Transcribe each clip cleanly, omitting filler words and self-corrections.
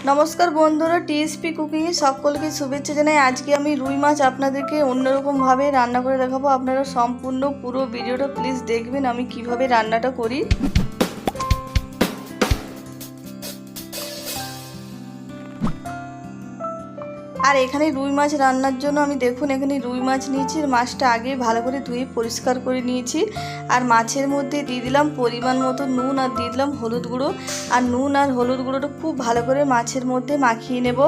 নমস্কার বন্ধুরা, টিএসপি কুকিংয়ে সকলকে শুভেচ্ছা জানাই। আজকে আমি রুই মাছ আপনাদেরকে অন্যরকমভাবে রান্না করে দেখাবো। আপনারা সম্পূর্ণ পুরো ভিডিওটা প্লিজ দেখবেন আমি কিভাবে রান্নাটা করি। আর এখানে রুই মাছ রান্নার জন্য আমি দেখুন এখানে রুই মাছ নিয়েছি। মাছটা আগে ভালো করে ধুয়ে পরিষ্কার করে নিয়েছি। আর মাছের মধ্যে দিয়ে দিলাম পরিমাণ মতো নুন আর দিয়ে দিলাম হলুদ গুঁড়ো। আর নুন আর হলুদ গুঁড়োটা খুব ভালো করে মাছের মধ্যে মাখিয়ে নেব।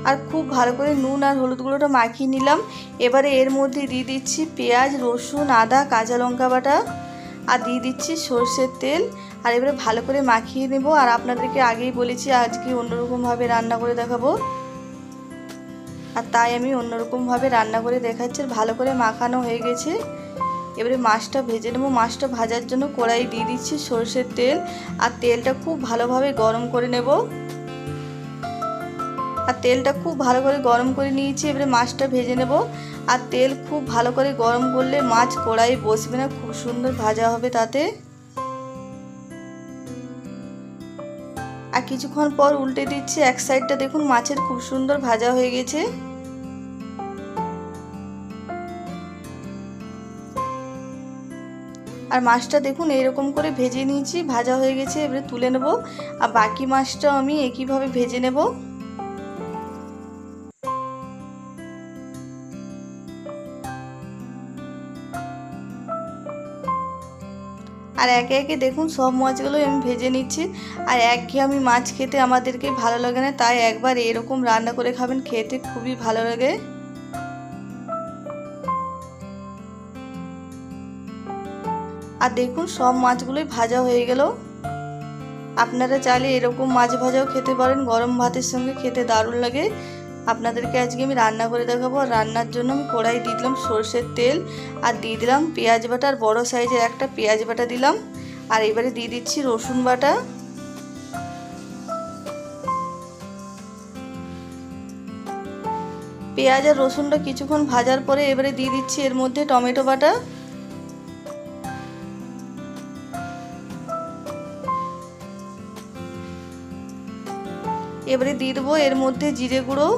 আর খুব ভালো করে নুন আর হলুদ গুঁড়োটা মাখিয়ে নিলাম। এবারে এর মধ্যে দিয়ে দিচ্ছি পেঁয়াজ, রসুন, আদা, কাঁচা লঙ্কা বাটা আর দিয়ে দিচ্ছি সর্ষের তেল। আর এবারে ভালো করে মাখিয়ে নেব। আর আপনাদেরকে আগেই বলেছি আজকে অন্যরকমভাবে রান্না করে দেখাবো, আর তাই আমি অন্যরকমভাবে রান্না করে দেখাচ্ছি। ভালো করে মাখানো হয়ে গেছে। এবারে মাছটা ভেজে নেব। মাছটা ভাজার জন্য কড়াই দিয়ে দিচ্ছি সর্ষের তেল। আর তেলটা খুব ভালোভাবে গরম করে নেব। আর তেলটা খুব ভালো করে গরম করে নিয়েছি। এবারে মাছটা ভেজে নেব। আর তেল খুব ভালো করে গরম করলে মাছ কড়াই বসবে না, খুব সুন্দর ভাজা হবে তাতে। আর কিছুক্ষণ পর উল্টে দিচ্ছি। এক সাইডটা দেখুন মাছের খুব সুন্দর ভাজা হয়ে গেছে। আর মাছটা দেখুন এইরকম করে ভেজে নিয়েছি, ভাজা হয়ে গেছে। এবারে তুলে নেব। আর বাকি মাছটাও আমি একইভাবে ভেজে নেব। আর একে একে দেখুন সব মাছগুলো আমি ভেজে নিচ্ছি। আর একঘেয়েমি মাছ খেতে আমাদেরকে ভালো লাগে না, তাই একবার এরকম রান্না করে খাবেন, খেতে খুবই ভালো লাগে। আর দেখুন সব মাছগুলোই ভাজা হয়ে গেল। আপনারা চাইলে এরকম মাছ ভাজাও খেতে পারেন, গরম ভাতের সঙ্গে খেতে দারুণ লাগে। আপনাদেরকে আজকে আমি রান্না করে দেখাবো। রান্নার জন্য আমি কড়াই দিয়ে দিলাম সর্ষের তেল আর দিয়ে দিলাম পেঁয়াজ বাটা। আর বড়ো সাইজের একটা পেঁয়াজ বাটা দিলাম। আর এবারে দিয়ে দিচ্ছি রসুন বাটা। পেঁয়াজ আর রসুনটা কিছুক্ষণ ভাজার পরে এবারে দিয়ে দিচ্ছি এর মধ্যে টমেটো বাটা। এবারে দিয়ে দেবো এর মধ্যে জিরে গুঁড়ো।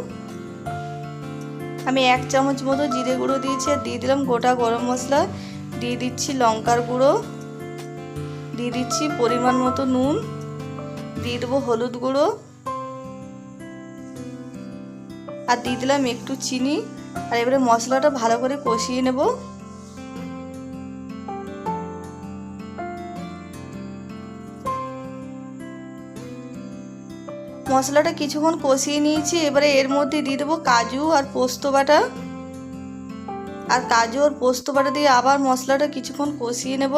আমি 1 চামচ মতো জিরে গুঁড়ো দিয়েছি। আর দিয়ে দিলাম গোটা গরম মশলা, দিয়ে দিচ্ছি লঙ্কার গুঁড়ো, দিয়ে দিচ্ছি পরিমাণ মতো নুন, দিয়ে দেবো হলুদ গুঁড়ো আর দিয়ে দিলাম একটু চিনি। আর এবারে মশলাটা ভালো করে কষিয়ে নেব। মশলাটা কিছুক্ষণ কষিয়ে নিয়েছি। এবারে এর মধ্যে দিয়ে দেবো কাজু আর পোস্ত বাটা। আর কাজু আর পোস্ত বাটা দিয়ে আবার মশলাটা কিছুক্ষণ কষিয়ে নেব।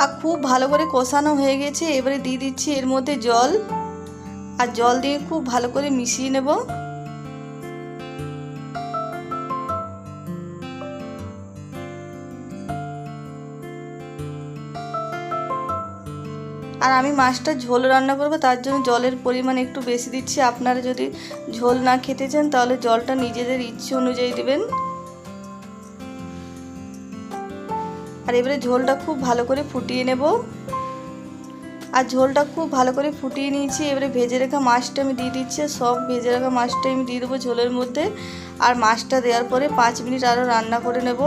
আর খুব ভালো করে কষানো হয়ে গেছে। এবারে দিয়ে দিচ্ছি এর মধ্যে জল। আর জল দিয়ে খুব ভালো করে মিশিয়ে নেব। আর আমি মাছটা ঝোল রান্না করব, তার জন্য জলের পরিমাণ একটু বেশি দিচ্ছি। আপনারা যদি ঝোল না খেতে চান তাহলে জলটা নিজেদের ইচ্ছে অনুযায়ী দেবেন। আর এবারে ঝোলটা খুব ভালো করে ফুটিয়ে নেব। আর ঝোলটা খুব ভালো করে ফুটিয়ে নিয়েছি। এবারে ভেজে রাখা মাছটা আমি দিয়ে দিচ্ছি। সব ভেজে রাখা মাছটা আমি দিয়ে দেবো ঝোলের মধ্যে। আর মাছটা দেওয়ার পরে 5 মিনিট আরও রান্না করে নেব।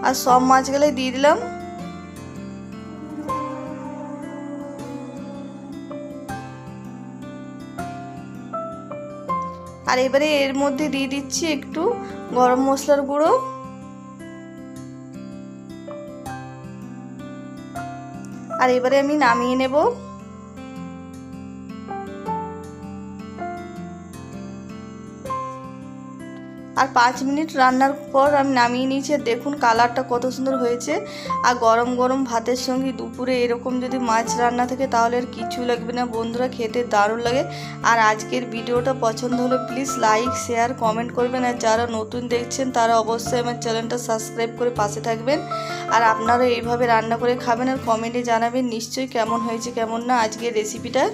আর সব মাছগুলোই দিয়ে দিলাম। আর এবারে এর মধ্যে দিয়ে দিচ্ছি একটু গরম মশলার গুঁড়ো। আর এবারে আমি নামিয়ে নেব। আর 5 মিনিট রান্নার পর আমি নামিয়ে নিয়েছি। দেখুন কালারটা কত সুন্দর হয়েছে। আর গরম গরম ভাতের সঙ্গে দুপুরে এরকম যদি মাছ রান্না থাকে তাহলে আর কিছু লাগবে না বন্ধুরা, খেতে দারুণ লাগে। আর আজকের ভিডিওটা পছন্দ হলে প্লিজ লাইক শেয়ার কমেন্ট করবেন। আর যারা নতুন দেখছেন তারা অবশ্যই আমার চ্যানেলটা সাবস্ক্রাইব করে পাশে থাকবেন। আর আপনারা এইভাবে রান্না করে খাবেন আর কমেন্টে জানাবেন নিশ্চয়ই কেমন হয়েছে কেমন না আজকের রেসিপিটা।